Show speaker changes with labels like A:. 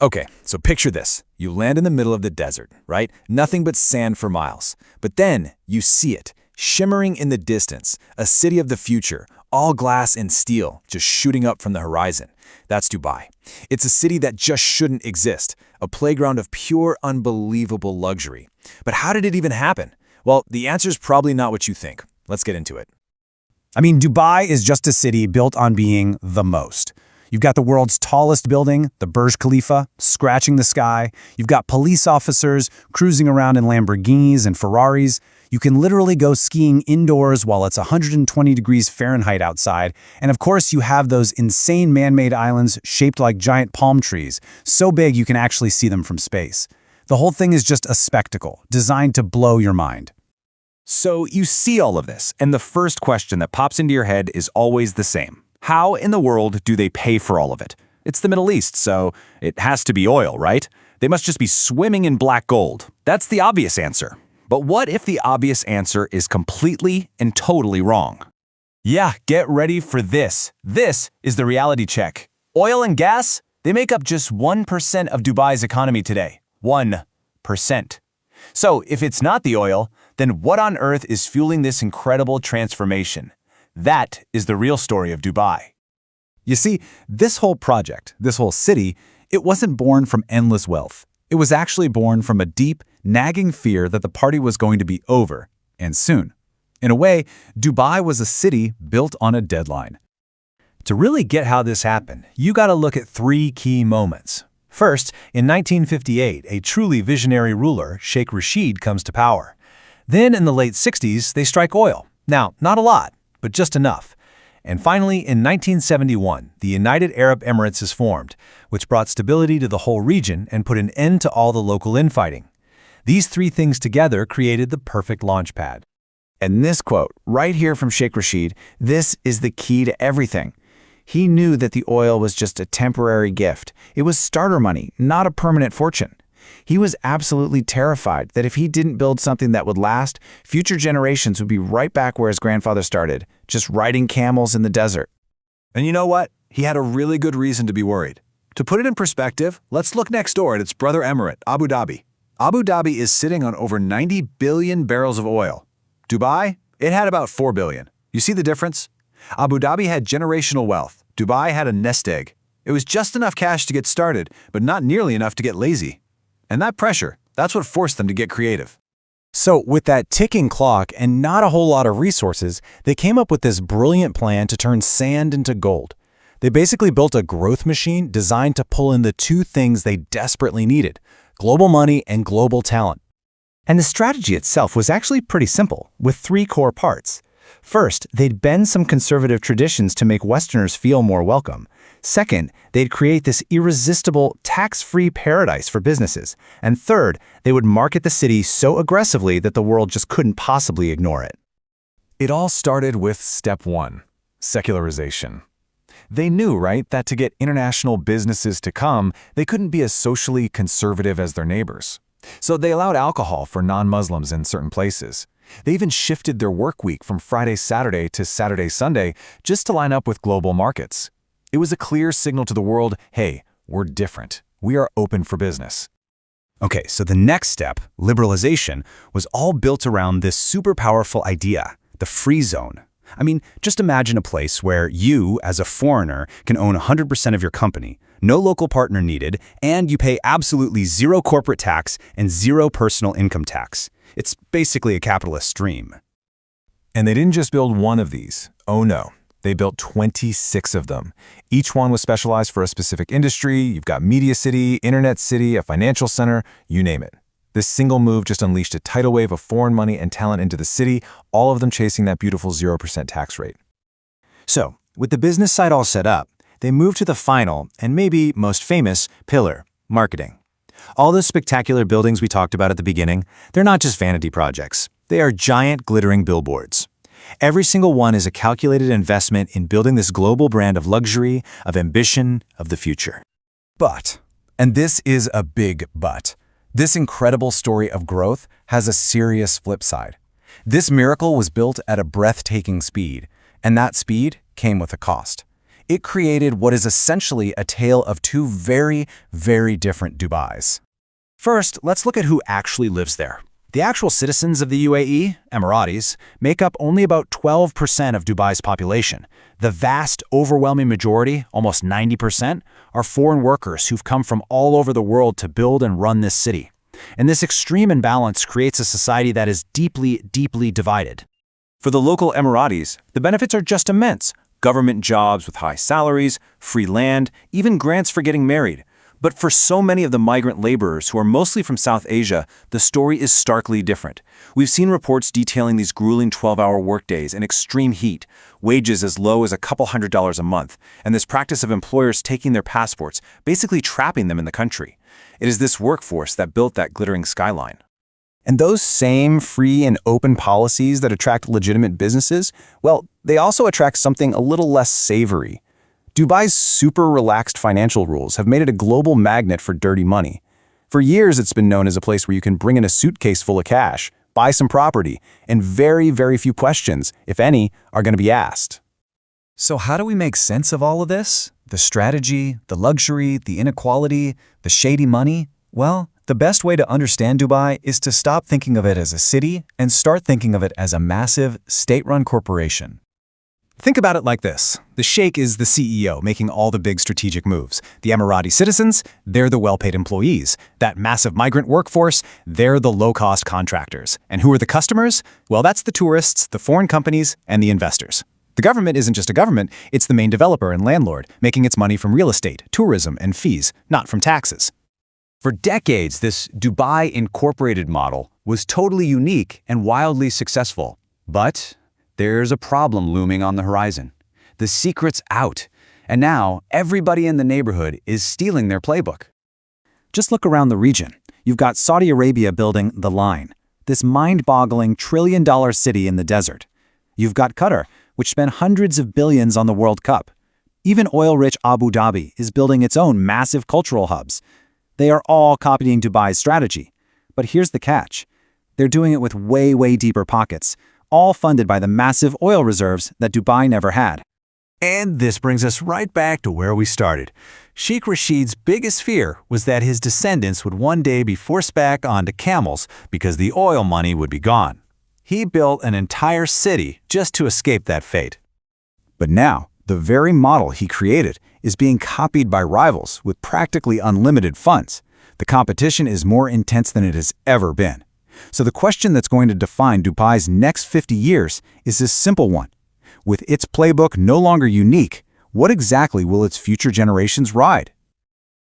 A: Okay, so picture this. You land in the middle of the desert, right? Nothing but sand for miles. But then you see it, shimmering in the distance, a city of the future, all glass and steel, just shooting up from the horizon. That's Dubai. It's a city that just shouldn't exist, a playground of pure, unbelievable luxury. But how did it even happen? Well, the answer's probably not what you think. Let's get into it.
B: Dubai is just a city built on being the most. You've got the world's tallest building, the Burj Khalifa, scratching the sky. You've got police officers cruising around in Lamborghinis and Ferraris. You can literally go skiing indoors while it's 120 degrees Fahrenheit outside. And of course, you have those insane man-made islands shaped like giant palm trees, so big you can actually see them from space. The whole thing is just a spectacle, designed to blow your mind.
C: So you see all of this, and the first question that pops into your head is always the same. How in the world do they pay for all of it? It's the Middle East, so it has to be oil, right? They must just be swimming in black gold. That's the obvious answer. But what if the obvious answer is completely and totally wrong?
A: Yeah, get ready for this. This is the reality check. Oil and gas, they make up just 1% of Dubai's economy today. 1%. So if it's not the oil, then what on earth is fueling this incredible transformation? That is the real story of Dubai.
B: You see, this whole project, this whole city, it wasn't born from endless wealth. It was actually born from a deep, nagging fear that the party was going to be over, and soon. In a way, Dubai was a city built on a deadline.
A: To really get how this happened, you got to look at three key moments. First, in 1958, a truly visionary ruler, Sheikh Rashid, comes to power. Then in the late 60s, they strike oil. Now, not a lot, but just enough. And finally, in 1971, the United Arab Emirates is formed, which brought stability to the whole region and put an end to all the local infighting. These three things together created the perfect launchpad.
D: And this quote, right here from Sheikh Rashid, this is the key to everything. He knew that the oil was just a temporary gift. It was starter money, not a permanent fortune. He was absolutely terrified that if he didn't build something that would last, future generations would be right back where his grandfather started, just riding camels in the desert.
C: And you know what? He had a really good reason to be worried. To put it in perspective, let's look next door at its brother emirate, Abu Dhabi. Abu Dhabi is sitting on over 90 billion barrels of oil. Dubai, it had about 4 billion. You see the difference? Abu Dhabi had generational wealth. Dubai had a nest egg. It was just enough cash to get started, but not nearly enough to get lazy. And that pressure, that's what forced them to get creative.
B: So with that ticking clock and not a whole lot of resources, they came up with this brilliant plan to turn sand into gold. They basically built a growth machine designed to pull in the two things they desperately needed: global money and global talent. And the strategy itself was actually pretty simple, with three core parts. First, they'd bend some conservative traditions to make Westerners feel more welcome. Second, they'd create this irresistible, tax-free paradise for businesses. And third, they would market the city so aggressively that the world just couldn't possibly ignore it.
A: It all started with step one, secularization. They knew, right, that to get international businesses to come, they couldn't be as socially conservative as their neighbors. So they allowed alcohol for non-Muslims in certain places. They even shifted their work week from Friday-Saturday to Saturday-Sunday just to line up with global markets. It was a clear signal to the world, hey, we're different. We are open for business.
B: Okay, so the next step, liberalization, was all built around this super powerful idea, the free zone. Just imagine a place where you, as a foreigner, can own 100% of your company, no local partner needed, and you pay absolutely zero corporate tax and zero personal income tax. It's basically a capitalist dream.
A: And they didn't just build one of these. Oh no. They built 26 of them. Each one was specialized for a specific industry. You've got Media City, Internet City, a financial center, you name it. This single move just unleashed a tidal wave of foreign money and talent into the city, all of them chasing that beautiful 0% tax rate.
B: So, with the business side all set up, they moved to the final, and maybe most famous, pillar, marketing. All those spectacular buildings we talked about at the beginning, they're not just vanity projects. They are giant, glittering billboards. Every single one is a calculated investment in building this global brand of luxury, of ambition, of the future.
A: But, and this is a big but, this incredible story of growth has a serious flip side. This miracle was built at a breathtaking speed, and that speed came with a cost.
B: It created what is essentially a tale of two very, very different Dubais. First, let's look at who actually lives there. The actual citizens of the UAE, Emiratis, make up only about 12% of Dubai's population. The vast, overwhelming majority, almost 90%, are foreign workers who've come from all over the world to build and run this city. And this extreme imbalance creates a society that is deeply, deeply divided.
A: For the local Emiratis, the benefits are just immense. Government jobs with high salaries, free land, even grants for getting married. But for so many of the migrant laborers who are mostly from South Asia, the story is starkly different. We've seen reports detailing these grueling 12-hour workdays in extreme heat, wages as low as a couple $100s a month, and this practice of employers taking their passports, basically trapping them in the country. It is this workforce that built that glittering skyline.
B: And those same free and open policies that attract legitimate businesses, well, they also attract something a little less savory. Dubai's super relaxed financial rules have made it a global magnet for dirty money. For years, it's been known as a place where you can bring in a suitcase full of cash, buy some property, and very, very few questions, if any, are going to be asked. So how do we make sense of all of this? The strategy, the luxury, the inequality, the shady money? Well, the best way to understand Dubai is to stop thinking of it as a city and start thinking of it as a massive, state-run corporation. Think about it like this. The sheikh is the CEO making all the big strategic moves. The Emirati citizens, they're the well-paid employees. That massive migrant workforce, they're the low-cost contractors. And who are the customers? Well, that's the tourists, the foreign companies, and the investors. The government isn't just a government, it's the main developer and landlord, making its money from real estate, tourism, and fees, not from taxes.
E: For decades, this Dubai Incorporated model was totally unique and wildly successful. But there's a problem looming on the horizon. The secret's out, and now everybody in the neighborhood is stealing their playbook.
B: Just look around the region. You've got Saudi Arabia building The Line, this mind-boggling trillion-dollar city in the desert. You've got Qatar, which spent hundreds of billions on the World Cup. Even oil-rich Abu Dhabi is building its own massive cultural hubs. They are all copying Dubai's strategy. But here's the catch. They're doing it with way, way deeper pockets, all funded by the massive oil reserves that Dubai never had.
C: And this brings us right back to where we started. Sheikh Rashid's biggest fear was that his descendants would one day be forced back onto camels because the oil money would be gone. He built an entire city just to escape that fate.
B: But now, the very model he created is being copied by rivals with practically unlimited funds. The competition is more intense than it has ever been. So the question that's going to define Dubai's next 50 years is this simple one. With its playbook no longer unique, what exactly will its future generations ride?